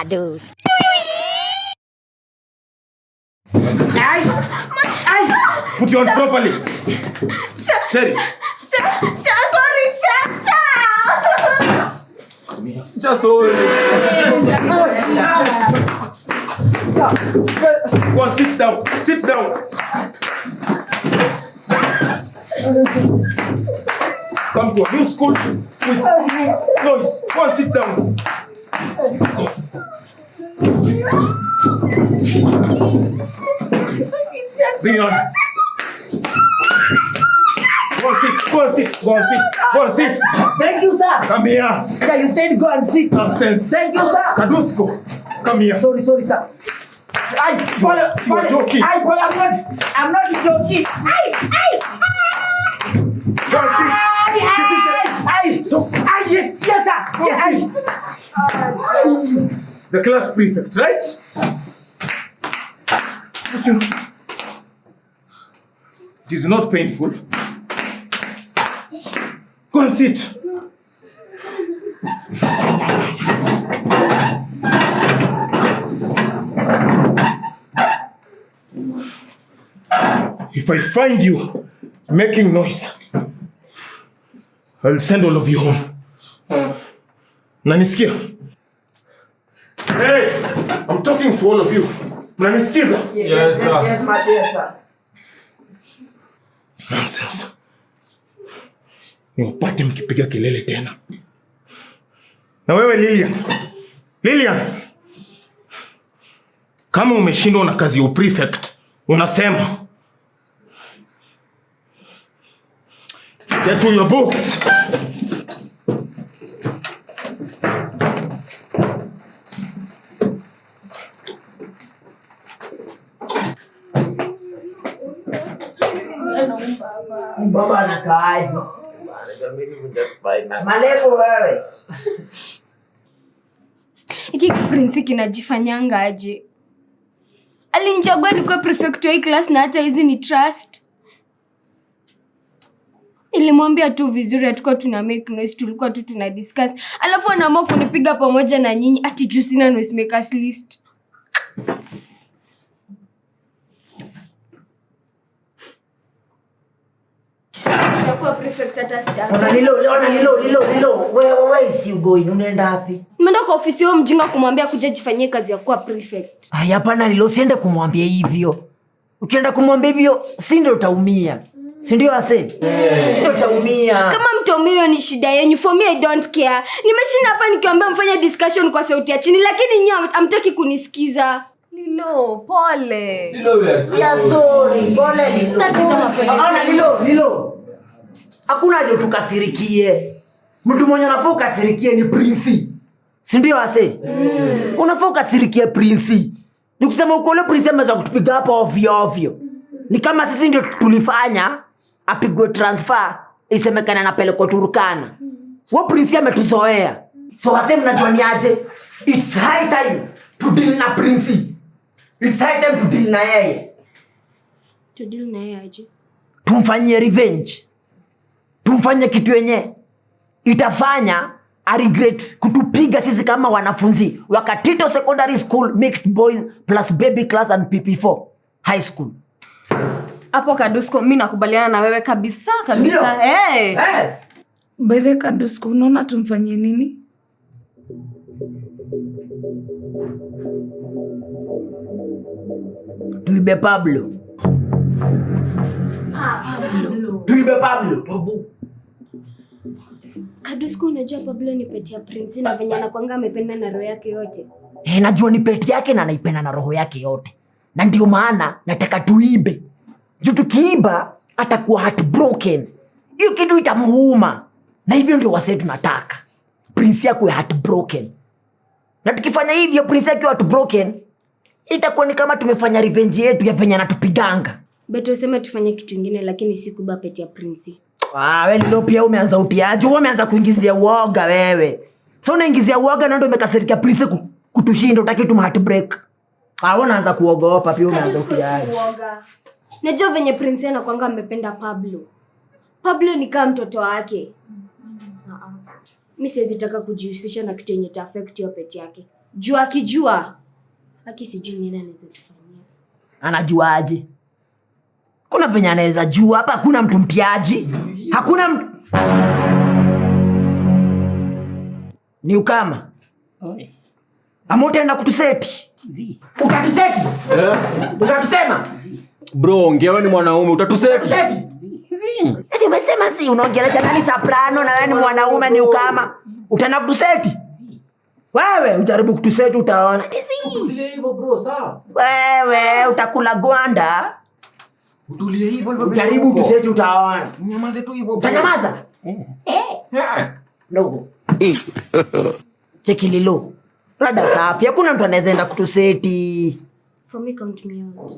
Kadus. Put you on properly. Terry. Sorry, Come here. Just hold it. Go on, sit down. Sit down. Come to a new school with noise. Go and sit down. Bring on. Go and sit. Go and sit. Go and sit. Go and sit. Thank you, sir. Come here. Sir, you said go and sit. Nonsense. Thank you, sir. Kadusko. Come here. Sorry, sir. You are joking. I'm not joking. Go and sit. Yes, sir. Yes, The class prefect, right? But you... It is not painful. Go and sit. If I find you making noise, I'll send all of you home. Nanisikia? Hey! I'm talking to all of you. Nanisikiza? Yes, sir. Yes, my dear sir. Nonsense. Niwapate mkipiga kelele tena. Na wewe Lilian. Kama umeshindwa na kazi ya prefect, unasema. Get to your books. Baba anakaaje? Maleko wewe. Hiki prince kinajifanyanga aje? Alinichagua nikuwe prefect wa hii class na hata hizi ni trust. Nilimwambia tu vizuri hatukuwa tuna make noise, tulikuwa tu tuna discuss. Alafu anaamua kunipiga pamoja na nyinyi ati juu sina noise makers list. Nitakuwa prefect hata sita. Ona Lilo. Where is you going? Unaenda wapi? Nimeenda kwa ofisi yao mjinga kumwambia kuja jifanyie kazi ya kuwa prefect. Hapana Lilo, siende kumwambia hivyo. Ukienda kumwambia hivyo, si ndio utaumia. Si ndio ase? Si ndio utaumia. Kama mtaumia ni shida yenu. For me I don't care. Nimeshinda hapa nikiwaambia mfanye discussion kwa sauti ya chini lakini nyinyi hamtaki kunisikiza. Lilo, pole. Ya sorry, pole Lilo. Sitaki kama pole. Ona Lilo. Hakuna haja tukasirikie. Mtu mwenye unafaa ukasirikie ni Prince. Si ndio ase? Unafaa ukasirikie Prince. Nikusema uko ile Prince ameweza kutupiga hapa ovyo. Ni kama sisi ndio tulifanya apigwe transfer isemekana anapelekwa Turkana. Wao Prince ametuzoea. So wase mnajua ni aje? It's high time to deal na Prince. It's high time to deal na yeye. To deal na yeye aje? Tumfanyie revenge. Tumfanye kitu yenye itafanya a regret kutupiga sisi kama wanafunzi wa Katito Secondary School mixed boys plus baby class and PP4 high school. Hapo Kadusko mimi nakubaliana na wewe kabisa. Bele Kadusko, unaona tumfanyie nini? Tuibe Pablo. Tuibe Pablo. Kadusko, unajua Pablo ni peti ya Prince na venye anakuanga amependa na roho yake yote. Najua ni peti yake na anaipenda na roho yake yote. Na ndio maana nataka tuibe. Juu tukiiba atakuwa heartbroken. Hiyo kitu itamuuma. Na hivyo ndio wase tunataka. Prince yako heartbroken. Na tukifanya hivyo Prince yako heartbroken, itakuwa ni kama tumefanya revenge yetu ya venye anatupiganga. Beto useme tufanye kitu kingine lakini si kuba peti ya Prince. Wewe ndio pia umeanza utiaje? Wewe umeanza kuingizia uoga wewe. So unaingizia uoga na ndio umekasirikia Prince kutushinda, utaki tu heartbreak. Unaanza kuogopa pia unaanza utiaje? Najua venye Prince anakuanga amependa Pablo. Pablo ni kama mtoto wake. Mimi siwezi taka kujihusisha na kitu yenye ta affect hiyo peti yake. Jua akijua. Haki sijui nini anaweza tufanyia. Anajuaje? Kuna penye anaweza jua hapa, hakuna mtu mtiaji. Hakuna ni ukama. Ama utaenda kutuseti? Utatuseti? Utatusema? Bro, ongewe ni mwanaume, utatuseti? Eti umesema si unaongelesha nani soprano na wewe ni mwanaume ni ukama? Utaenda kutuseti? Wewe ujaribu kutuseti utaona. Utulie hivyo bro, sawa? Wewe utakula gwanda. Utulie hivyo hivyo. Ujaribu kutuseti utaona. Nyamaze tu hivyo. Utanyamaza? Ndogo. Cheki lilo. Rada safi. Hakuna mtu anaweza enda kutuseti. For me count me out.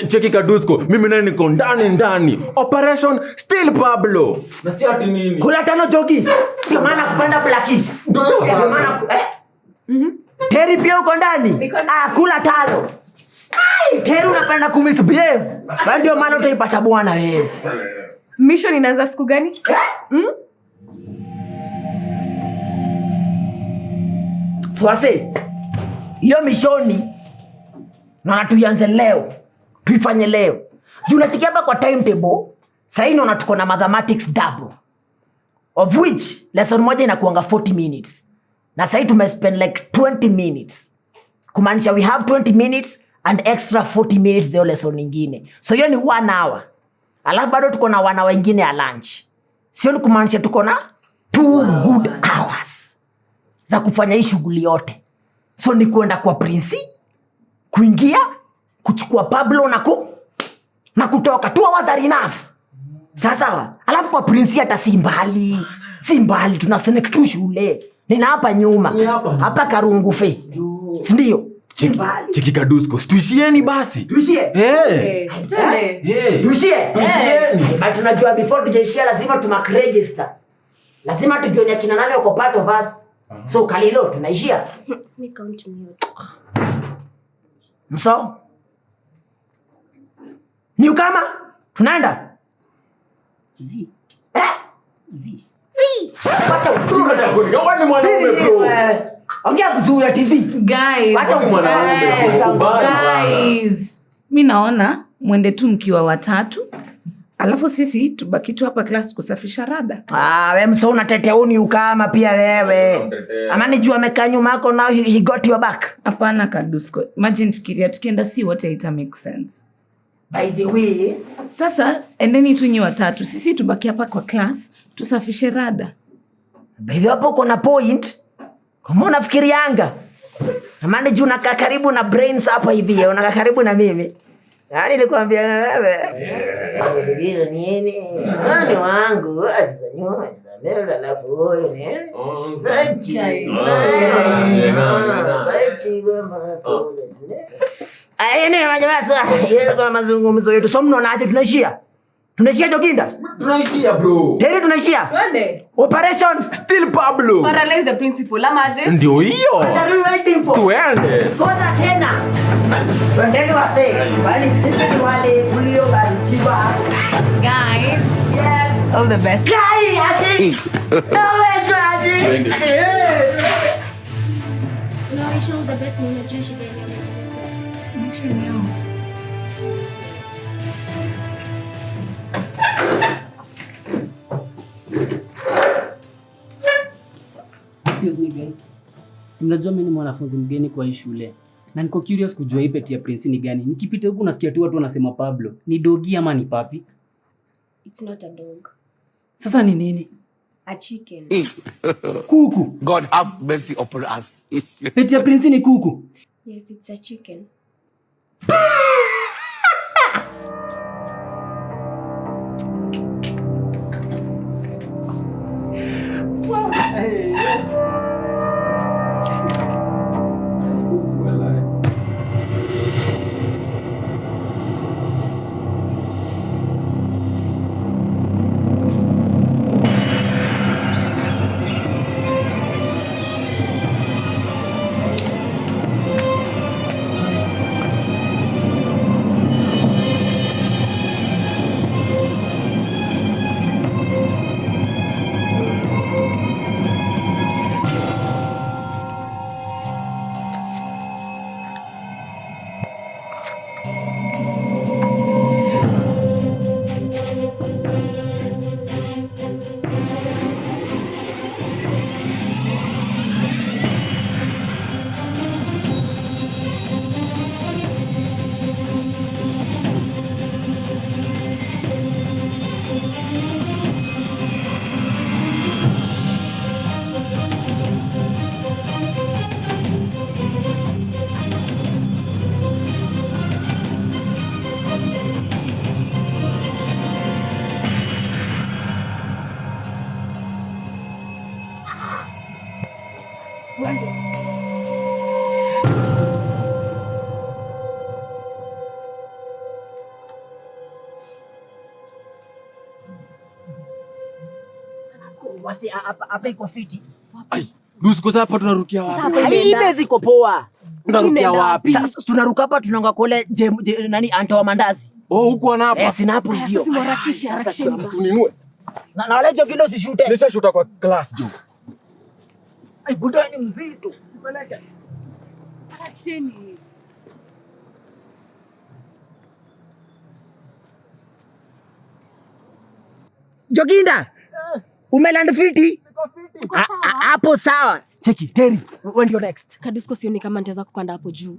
Cheki Kadusko, mimi naye niko ndani. Operation Still Pablo. Na si ati nini? Kula tano jogi. Ndio maana kupanda blaki. Ndio maana Terry pia uko ndani. Kula tano. Terry unapenda kumisbehave. Ndio maana utaipata bwana wewe. Mission inaanza siku gani? Swase. Hiyo mishoni na tuianze leo. Tuifanye leo. Juu unachikia hapa kwa timetable, sasa inaona tuko na mathematics double. Of which lesson moja inakuanga 40 minutes. Na sasa tumespend like 20 minutes. Kumaanisha we have 20 minutes and extra 40 minutes za lesson nyingine. So hiyo ni 1 hour. Alafu bado tuko na 1 hour nyingine ya lunch. Sio ni kumaanisha tuko na 2 good hours za kufanya hii shughuli yote. So ni kwenda kwa Prince, kuingia, kuchukua Pablo na kutoka. 2 hours are enough. Sasa, alafu kwa Prince hata si mbali, tunaselect tu shule. Nina hapa nyuma. Hapa Karungufe. Si ndio? Si mbali. Cheki Kadusko, tuishieni basi. Tuishie? Twende. Tuishie? But tunajua before tujaishia lazima register. Lazima tujue ni akina nani wako part of us. So Kalilo tunaishia. Me count me out. Mso? Ni ukama? Tunaenda? Wacha Wewe ni mwanaume bro. ongea vizuri atizi. Guys, Wacha guys. Mi naona mwende tu mkiwa watatu. Alafu sisi tubaki tu hapa class kusafisha rada. Wewe mso unatetea uni ukama pia wewe. Amani juu amekaa nyuma yako now he got your back. Hapana Kadusko. Imagine fikiria tukienda si wote ita make sense. By the way, Sasa endeni tu nyi watatu. Sisi tubaki hapa kwa class tusafishe rada. by the way hapo kuna point. Kama unafikirianga. Amani juu unakaa karibu na brains hapa hivi, unakaa karibu na mimi. Yaani nilikwambia wewe. Ndio nini? Nani wangu? Azanyoa Isabella alafu huyo ni. Sachi. Sachi mama pole sine. Ni majamaa sasa. Ile kwa mazungumzo yetu. So mnaonaje tunaishia? Tunaishia Joginda? Tunaishia bro. Teri tunaishia? Twende. Operation Still Pablo. Paralyze the principal ama aje? Ndio hiyo. What are we waiting for? Tuende. Koza tena. Twendeni wase. Bali sisi ni wale tuliobarikiwa. Guys, Yes. all the best. Kai ati. Twende. No, I show the best mimi najua shida yenyewe najileta. Mission yao. Excuse me guys. Si mnajua mimi ni mwanafunzi mgeni kwa hii shule. Na niko curious kujua hii pet ya Prince ni gani. Nikipita huku nasikia tu watu wanasema Pablo. Ni dogi ama ni papi? It's not a dog. Sasa ni nini? A chicken. Kuku. God have mercy upon us. Pet ya Prince ni kuku. Yes, it's a chicken. Wasi hapa iko fiti. Ai, Dusko sasa hapa tunarukia wapi? Ile ziko poa. Tunarukia wapi? Sasa tunaruka hapa tunaonga kule nani Anto wa mandazi. Oh, huko ana hapa. Sina hapo hiyo. Sisi harakisha. Sasa uninue. Na wale jogi ndio sishute. Nisha shuta kwa class jo. Ai buda ni mzito. Peleka. Acheni. Joginda. Umeland fiti? Hapo sawa. Cheki, Terry, when you next? Kadusko sioni kama nitaweza kupanda hapo juu.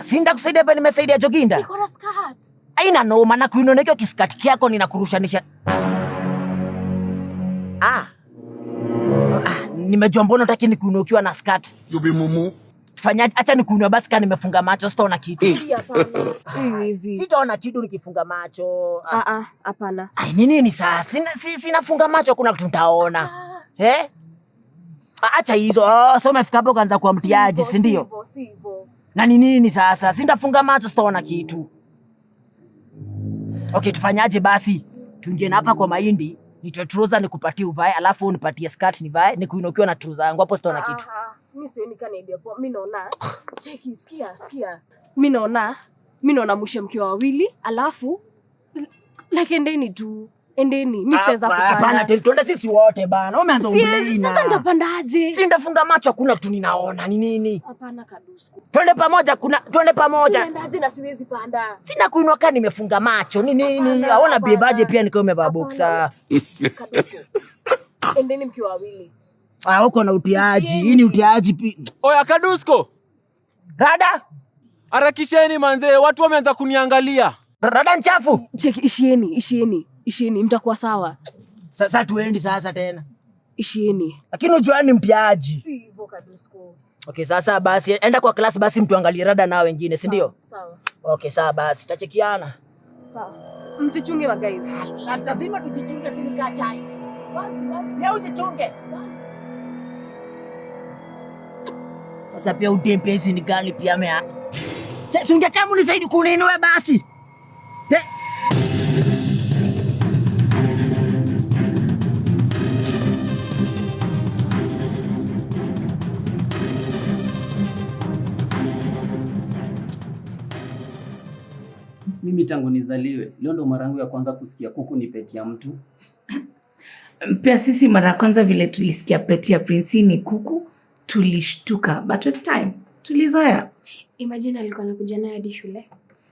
Si ndakusaidia hapa nimesaidia Joginda. Niko na skirt. Aina noma na kuinonekea kiskati kyako ninakurushanisha. Nimejua mbona utaki nikuinukiwa na skirt. You be mumu. Fanya acha nikuinua basi kama nimefunga macho sitaona kitu. Hapana. Hizi. Sitaona kitu nikifunga macho. Hapana. Ai nini sasa? Sinafunga macho kuna kitu nitaona. Acha hizo. So umefika hapo kaanza kuwa mtiaji, si ndio? Sivyo. Na nini sasa? Sindafunga macho sitaona kitu. Okay, tufanyaje basi? Tuingie hapa kwa mahindi, nitoe trouser nikupatie uvae, alafu unipatie skirt nivae, nikuinukiwa na trouser yangu hapo sitaona kitu. Mimi sioni kana idea poa. Mimi naona cheki, sikia. Mimi naona mshe mkiwa wawili, alafu like endeni tu. Endeni. Mimi sitaweza kupanda. Hapana, tuende sisi wote bana. Umeanza umbleina. Sasa nitapandaje? Sindafunga macho hakuna kitu ninaona. Ni nini? Hapana Kadusko. Twende pamoja. Niendaje na siwezi panda? Sina kuinua kama nimefunga macho. Ni nini? Haona bebaje pia nikiwa nimevaa boxer. Kadusko. Endeni mkiwa wawili. Uko na utiaji. Hii ni utiaji pia. Oya Kadusko. Rada? Harakisheni manze, watu wameanza kuniangalia. Rada nchafu. Cheki, ishieni, mtakuwa sawa. Sasa tuendi sasa tena. Ishieni. Lakini unajua ni mtiaji. Si hivyo Kadusko. Okay, sasa basi enda kwa class basi mtuangalie Rada na wengine, si ndio? Sawa. Okay, sawa basi tachekiana. Sawa. Mjichunge ma guys. Lazima tujichunge sinikaa chai. Pia ujichunge. Sasa pia udempezi ni gani pia mea. Sasa ungekama unisaidi kuninua basi. Mimi tangu nizaliwe, leo ndo mara yangu ya kwanza kusikia kuku ni peti ya mtu. Pia sisi mara ya kwanza vile tulisikia peti ya Prince ni kuku, tulishtuka. But with time, tulizoea. Imagine alikuwa anakuja naye hadi shule.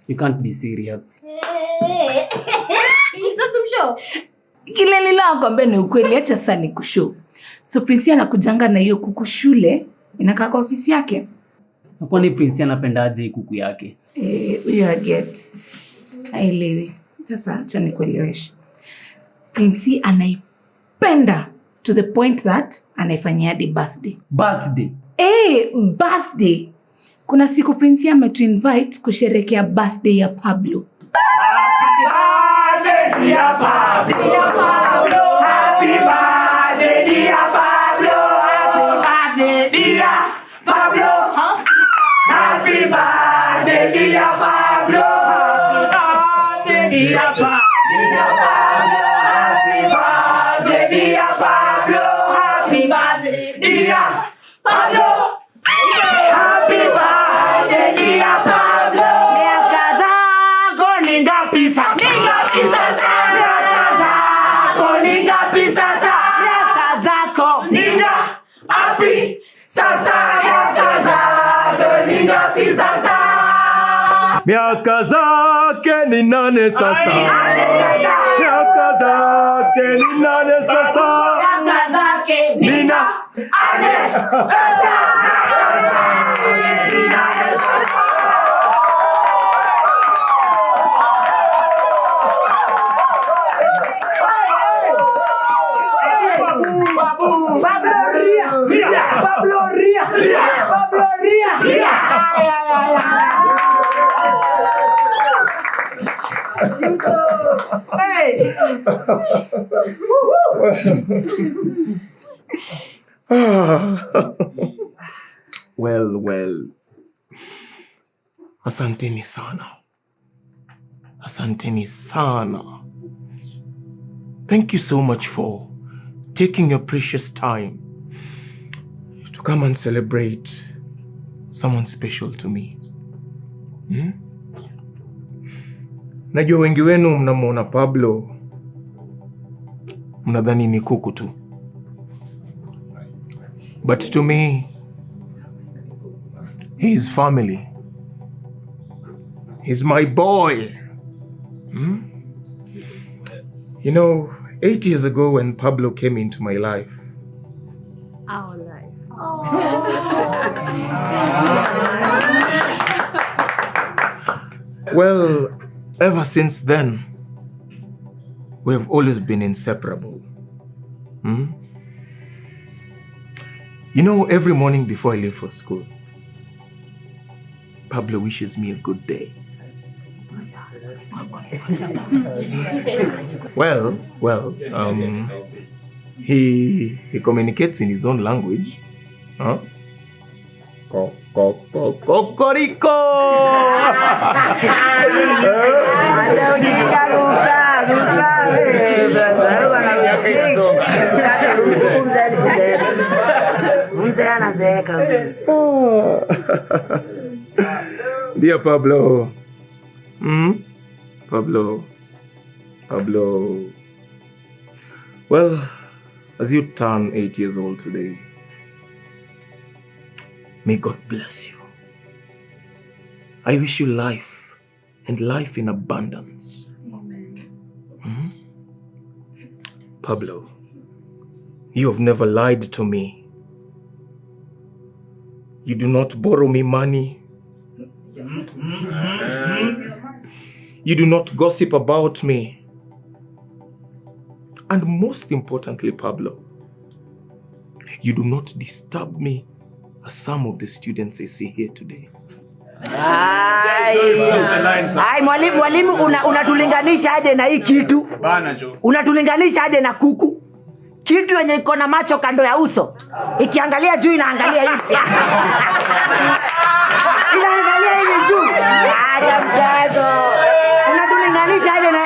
You can't be serious. Msho. Kile nililokuambia ni ukweli, acha sasa nikushow. So Prince anakujanga na hiyo kuku shule, inakaa kwa ofisi yake. Na kwani Prince anapendaje kuku yake? You get. Haelewi. Sasa acha nikueleweshe. Prince anaipenda to the point that anaifanyia hadi birthday. Birthday? Birthday. Kuna siku Prince ametuinvite kusherehekea birthday ya Pablo. Happy birthday dear Pablo. Happy birthday dear Pablo. Happy birthday dear Pablo. Happy birthday dear Pablo. Happy birthday dear Pablo. Happy birthday dear Pablo. Happy birthday dear Pablo. Happy birthday dear Pablo. Miaka zako ni ngapi sasa? Miaka zako ni ngapi sasa? Miaka zako ni ngapi sasa? Miaka zako ni ngapi sasa? Miaka zake ni nane sasa. Miaka zake ni nane sasa. Miaka zake ni nane sasa. Well. Asanteni sana. Asanteni sana. Thank you so much for taking your precious time to come and celebrate someone special to me. Najua wengi wenu mnamuona Pablo mnadhani ni kuku tu. But to me, he is family. He's my boy. You know, 8 years ago when Pablo came into my life, Our life. well, ever since then, we have always been inseparable. You know, every morning before I leave for school, Pablo wishes me a good day. Well, he communicates in his own language. Kokoriko! Dear Pablo. Pablo. Well, as you turn 8 years old today, may God bless you. I wish you life and life in abundance. Amen. Pablo, you have never lied to me. You do not borrow me money. You do not gossip about me. And most importantly, Pablo, you do not disturb me as some of the students I see here today. Ai, mwalimu unatulinganisha aje na hii kitu? Unatulinganisha aje na kuku? Kitu yenye iko na macho kando ya uso. Ikiangalia juu inaangalia hivi. Inaangalia hivi juu. Acha mchezo. Unatulinganisha aje na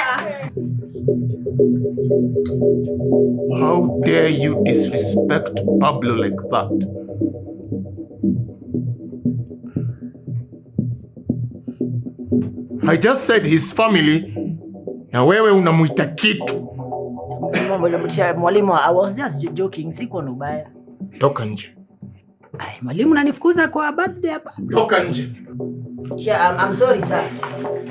How dare you disrespect Pablo like that? I just said his family, na wewe unamuita kitu. Mwalimu, I was just joking, siko na ubaya. Toka nje. Ai, mwalimu unanifukuza kwa birthday hapa. Toka nje. I'm sorry sir.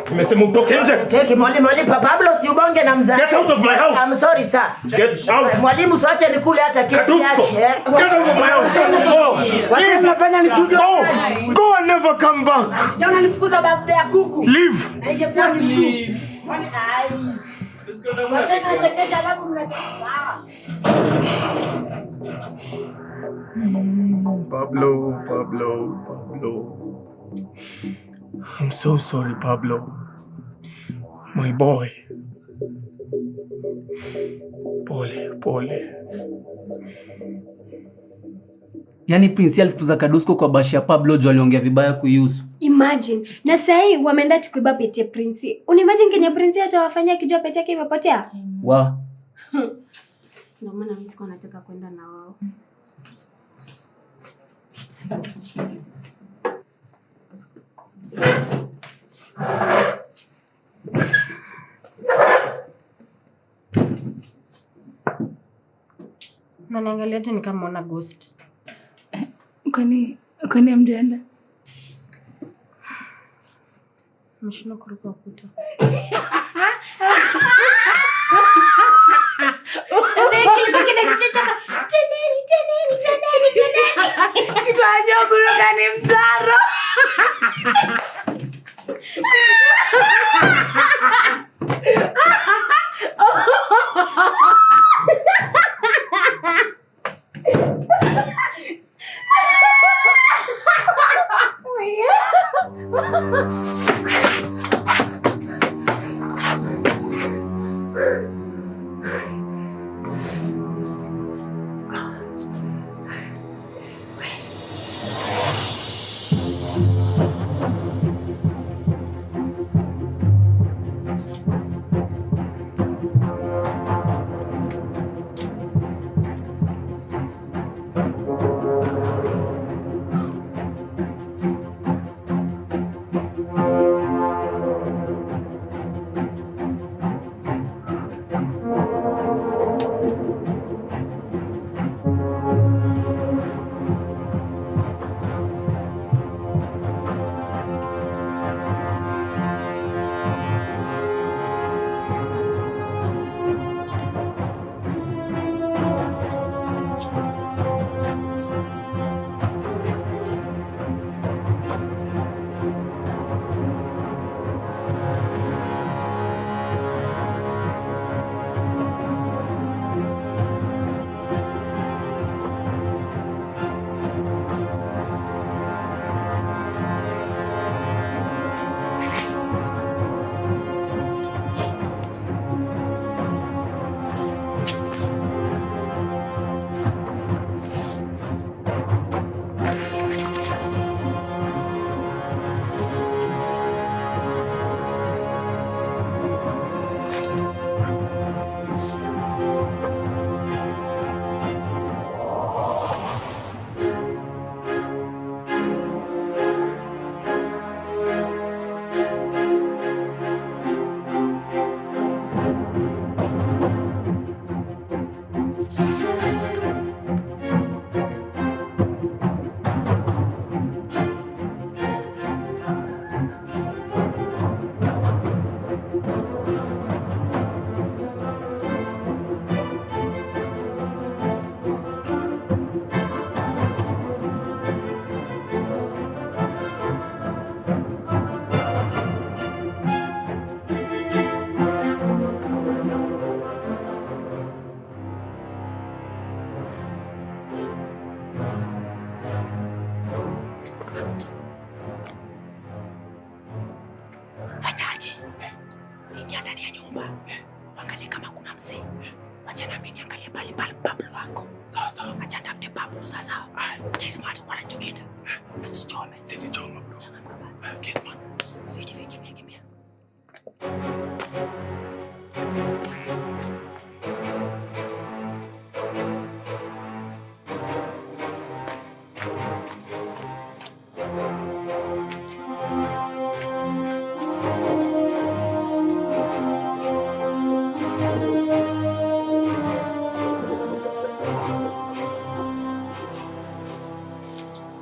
Nimesema utoke nje. Take mwalimu Pablo si ubonge na mzee. Get out of my house. I'm sorry sir. Get out. Mwalimu usiache nikule hata keki yake. Get out of my house. Go. Wewe unafanya nichujo. Go and never come back. Sasa unanifukuza birthday ya kuku. Leave. Haingekuwa ni mimi. Mwani ai. Wasema tekesha alafu mnachapa. Pablo. I'm so sorry, Pablo. My boy. Pole. Yaani Prince alifukuza Kadusko kwa bashi ya Pablo juu aliongea vibaya kuihusu. Imagine. Na sahii wameenda tukuiba pete ya Prince. Unimagine Kenya Prince atawafanyia kijua pete yake imepotea? Wa. Ndio maana mimi siko nataka kwenda na wao. Unaniangaliaje ni kama una ghost? Kwani amjaenda? Mshino kuruka ukuta. Kitu ajabu kuruka ni mtaro.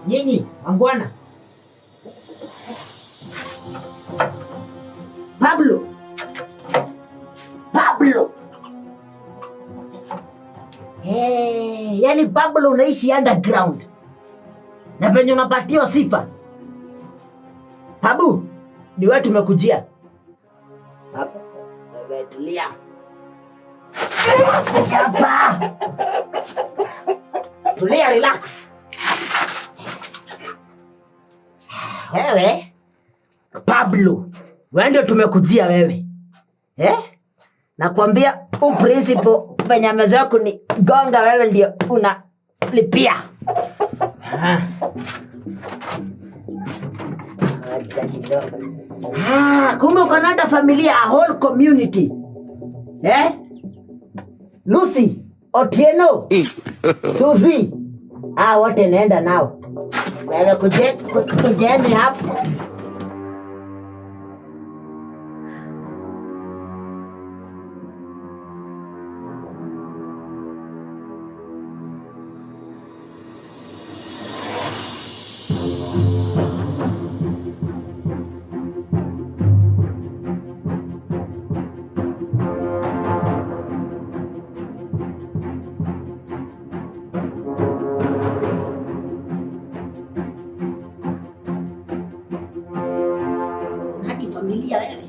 Nyinyi wangwana. Pablo. Yani Pablo unaishi underground. Na venye unapatio sifa. Pabu, ni wewe tumekujia. Hapa. Tulia. Hapa. Tulia, relax. Wewe Pablo, wewe ndio tumekujia wewe. Nakwambia principal penye amezoea kunigonga wewe ndio unalipia. Acha kidogo. Kumbe uko na hata familia, a whole community. Lucy, Otieno, Suzy. Wote naenda nao. Wewe kujeni hapo. Familia wewe.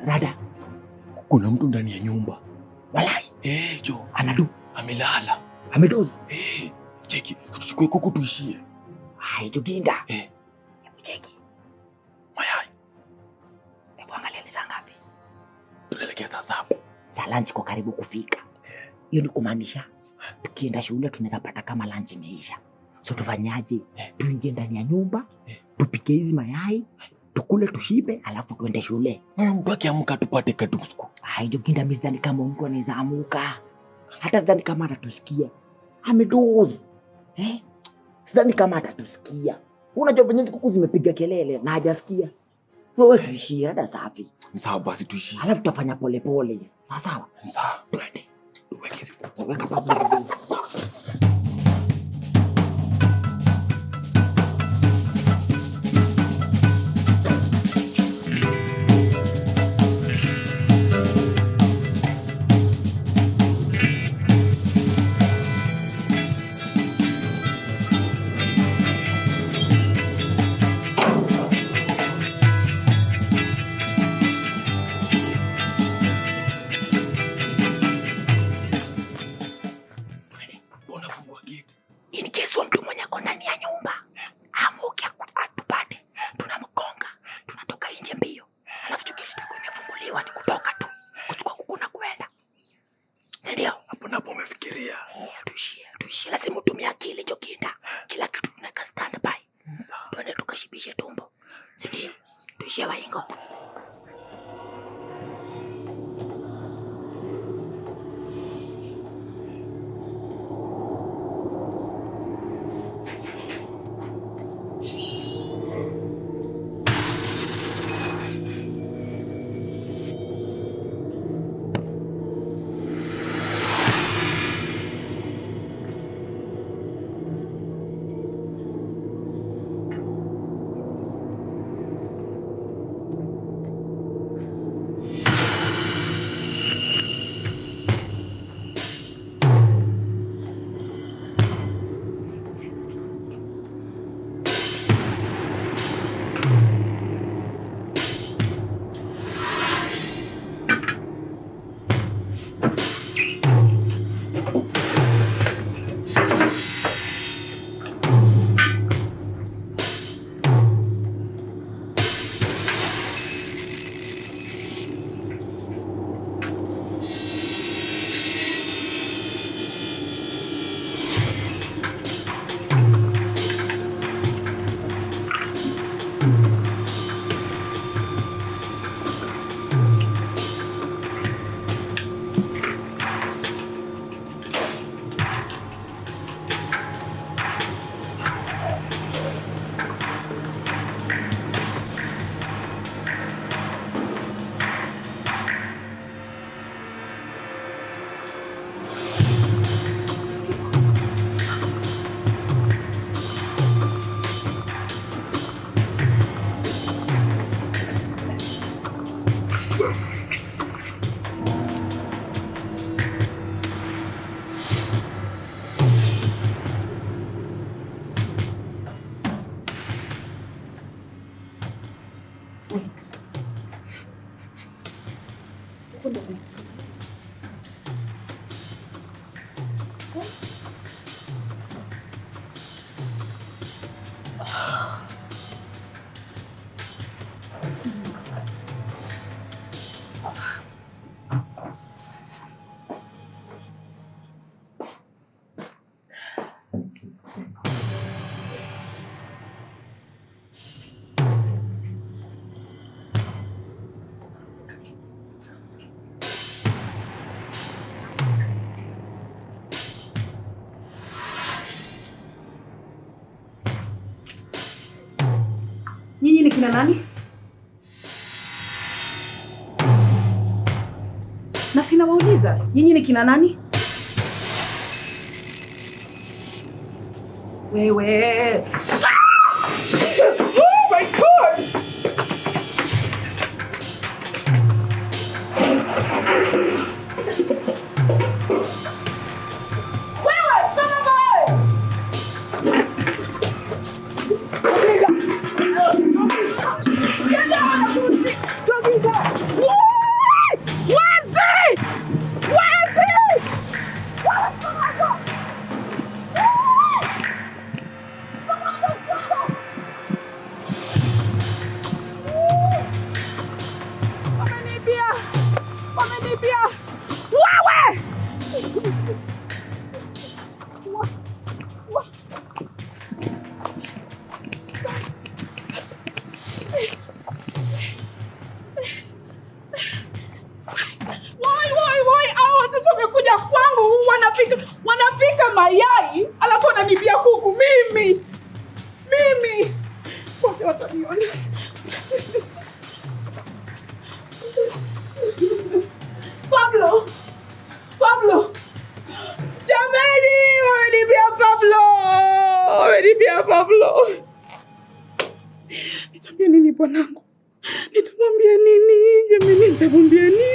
Rada, Kuna mtu ndani ya nyumba. walai. Jo. Anadu. Amelala. Amedozi. Cheki, tuchukue kuku tuishie. Tukinda. Hebu cheki. Mayai. Hebu angalia ni saa ngapi? Tunaelekea saa 7. Saa lunch kwa karibu kufika. Hiyo ni kumaanisha tukienda shule tunaweza pata kama lunch imeisha. So tufanyaje? Tuingie ndani ya nyumba, tupike hizi mayai, tukule tushibe, alafu tuende shule. Mtu akiamka tupate kadusko. Jokinda, mimi sidhani kama mtu anaweza amuka. Hata sidhani kama atatusikia. Amedozi. Sidhani kama atatusikia. Unajua venye kuku zimepiga kelele na hajasikia. Wewe tuishie hata safi. Ni sawa basi tuishie. Alafu tutafanya pole pole. Sawa. Ni sawa. Twende. Tuweke kuku. Weka pamoja. In case wa mtu mwenye ako ndani ya nyumba amuke atupate, tunamgonga, tunatoka nje mbio, alafu gate itakuwa imefunguliwa, ni kutoka tu kuchukua kuku na kuenda, si ndio? Hapo napo umefikiria. Tuishie, lazima utumie akili Jokinda, kila kitu tunaweka standby. Sawa. Tuende tukashibishe tumbo, si ndio? Tuishie Waingo. Pole. Nyinyi ni kina nani? Na sina wauliza, nyinyi ni kina nani? Wewe. Oh my God! Wanapika mayai alafu wananibia kuku. Mimi wote wataniona. Pablo, jamani, wamenibia Pablo. Nitamwambia nini bwanangu? Nitamwambia nini jamani?